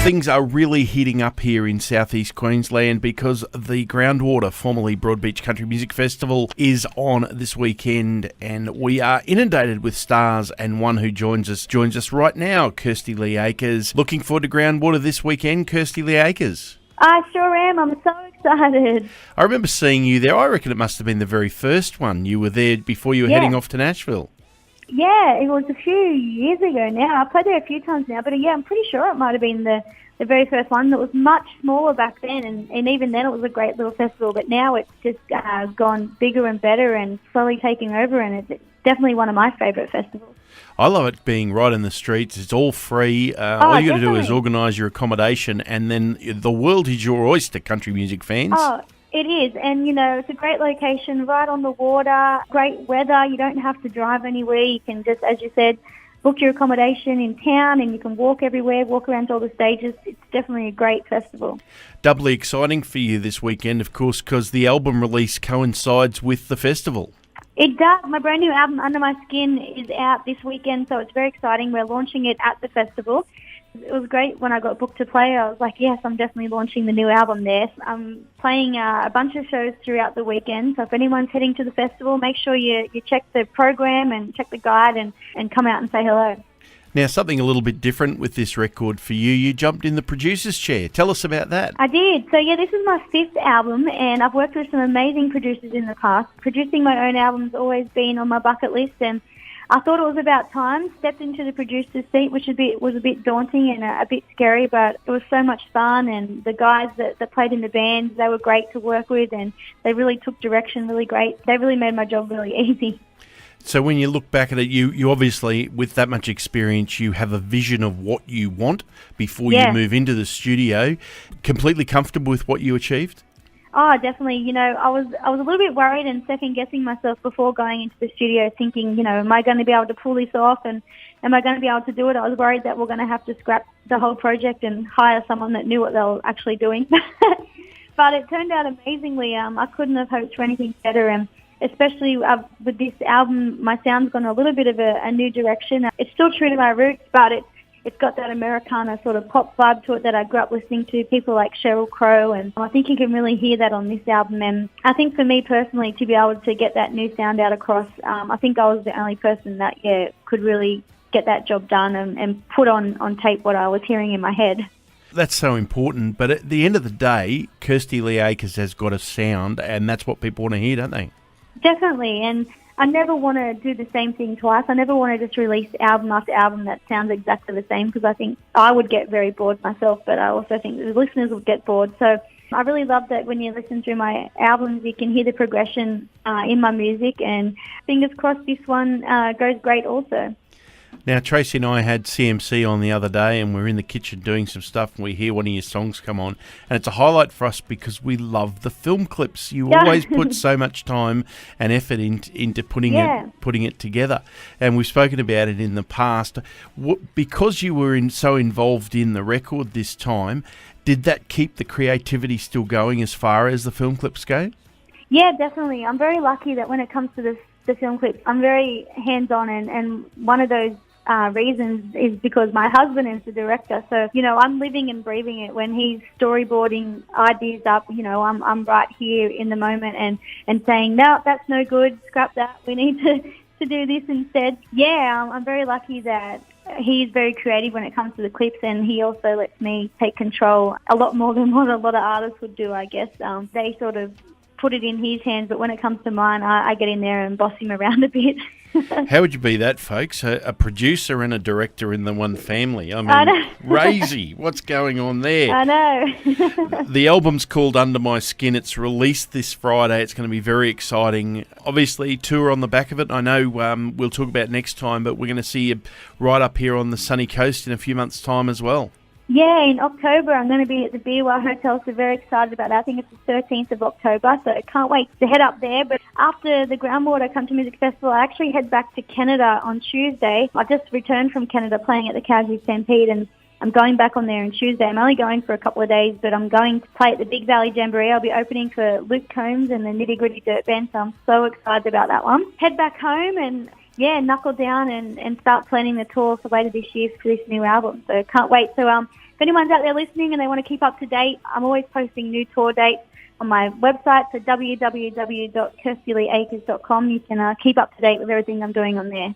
Things are really heating up here in southeast Queensland because the Groundwater, formerly Broadbeach Country Music Festival, is on this weekend, and we are inundated with stars, and one who joins us right now, Kirsty Lee Akers. Looking forward to Groundwater this weekend, Kirsty Lee Akers. I sure am. I'm so excited. I remember seeing you there. I reckon it must have been the very first one. You were there before you were heading off to Nashville. Yeah, it was a few years ago now. I've played there a few times now, but I'm pretty sure it might have been the very first one. That was much smaller back then, and even then it was a great little festival, but now it's just gone bigger and better and slowly taking over, and it's definitely one of my favourite festivals. I love it being right in the streets. It's all free. All you got to do is organise your accommodation, and then the world is your oyster, country music fans. Oh, it is, and it's a great location, right on the water, great weather. You don't have to drive anywhere. You can just, as you said, book your accommodation in town, and you can walk everywhere, walk around to all the stages. It's definitely a great festival. Doubly exciting for you this weekend, of course, because the album release coincides with the festival. It does. My brand new album, Under My Skin, is out this weekend, so it's very exciting. We're launching it at the festival. It was great when I got booked to play. I was like, yes, I'm definitely launching the new album there. I'm playing a bunch of shows throughout the weekend, so if anyone's heading to the festival, make sure you check the program and check the guide and come out and say hello. Now, something a little bit different with this record for you. You jumped in the producer's chair. Tell us about that. I did. So, this is my 5th album, and I've worked with some amazing producers in the past. Producing my own album's always been on my bucket list, and I thought it was about time. Stepped into the producer's seat, which was a bit daunting and a bit scary, but it was so much fun. And the guys that played in the band, they were great to work with, and they really took direction really great. They really made my job really easy. So when you look back at it, you obviously, with that much experience, you have a vision of what you want before you move into the studio. Completely comfortable with what you achieved? Oh, definitely. I was a little bit worried and second-guessing myself before going into the studio, thinking, am I going to be able to pull this off, and am I going to be able to do it? I was worried that we're going to have to scrap the whole project and hire someone that knew what they were actually doing. But it turned out amazingly. I couldn't have hoped for anything better, and especially with this album, my sound's gone a little bit of a new direction. It's still true to my roots, but it's got that Americana sort of pop vibe to it that I grew up listening to, people like Sheryl Crow, and I think you can really hear that on this album. And I think for me personally, to be able to get that new sound out across, I think I was the only person that could really get that job done and put on tape what I was hearing in my head. That's so important, but at the end of the day, Kirsty Lee Akers has got a sound, and that's what people want to hear, don't they? Definitely, and I never want to do the same thing twice. I never want to just release album after album that sounds exactly the same, because I think I would get very bored myself, but I also think the listeners would get bored. So I really love that when you listen through my albums, you can hear the progression in my music, and fingers crossed this one goes great also. Now, Tracy and I had CMC on the other day, and we're in the kitchen doing some stuff, and we hear one of your songs come on, and it's a highlight for us because we love the film clips. You always put so much time and effort into putting it together, and we've spoken about it in the past. Because you were so involved in the record this time, did that keep the creativity still going as far as the film clips go? Yeah, definitely. I'm very lucky that when it comes to the film clips, I'm very hands-on, and one of those reasons is because my husband is the director. So, I'm living and breathing it. When he's storyboarding ideas up, I'm right here in the moment and saying, no, that's no good, scrap that, we need to do this instead. Yeah, I'm very lucky that he's very creative when it comes to the clips, and he also lets me take control a lot more than what a lot of artists would do, I guess. They sort of put it in his hands, but when it comes to mine, I get in there and boss him around a bit. How would you be that, folks? A producer and a director in the one family. I mean, crazy. What's going on there? I know. The album's called Under My Skin. It's released this Friday. It's going to be very exciting. Obviously, tour on the back of it. I know we'll talk about next time, but we're going to see you right up here on the sunny coast in a few months' time as well. Yeah, in October I'm going to be at the Beerwah Hotel, so very excited about that. I think it's the 13th of October, so I can't wait to head up there. But after the Groundwater Country Music Festival, I actually head back to Canada on Tuesday. I just returned from Canada playing at the Calgary Stampede, and I'm going back on there on Tuesday. I'm only going for a couple of days, but I'm going to play at the Big Valley Jamboree. I'll be opening for Luke Combs and the Nitty Gritty Dirt Band, so I'm so excited about that one. Head back home, and knuckle down and start planning the tour for later this year for this new album. So can't wait. So if anyone's out there listening and they want to keep up to date, I'm always posting new tour dates on my website, so www.kirstyleeakers.com. You can keep up to date with everything I'm doing on there.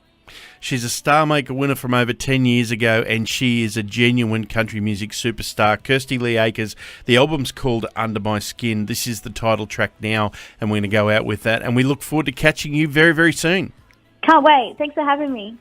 She's a Star Maker winner from over 10 years ago, and she is a genuine country music superstar. Kirsty Lee Akers. The album's called Under My Skin. This is the title track now, and we're going to go out with that. And we look forward to catching you very, very soon. Can't wait. Thanks for having me.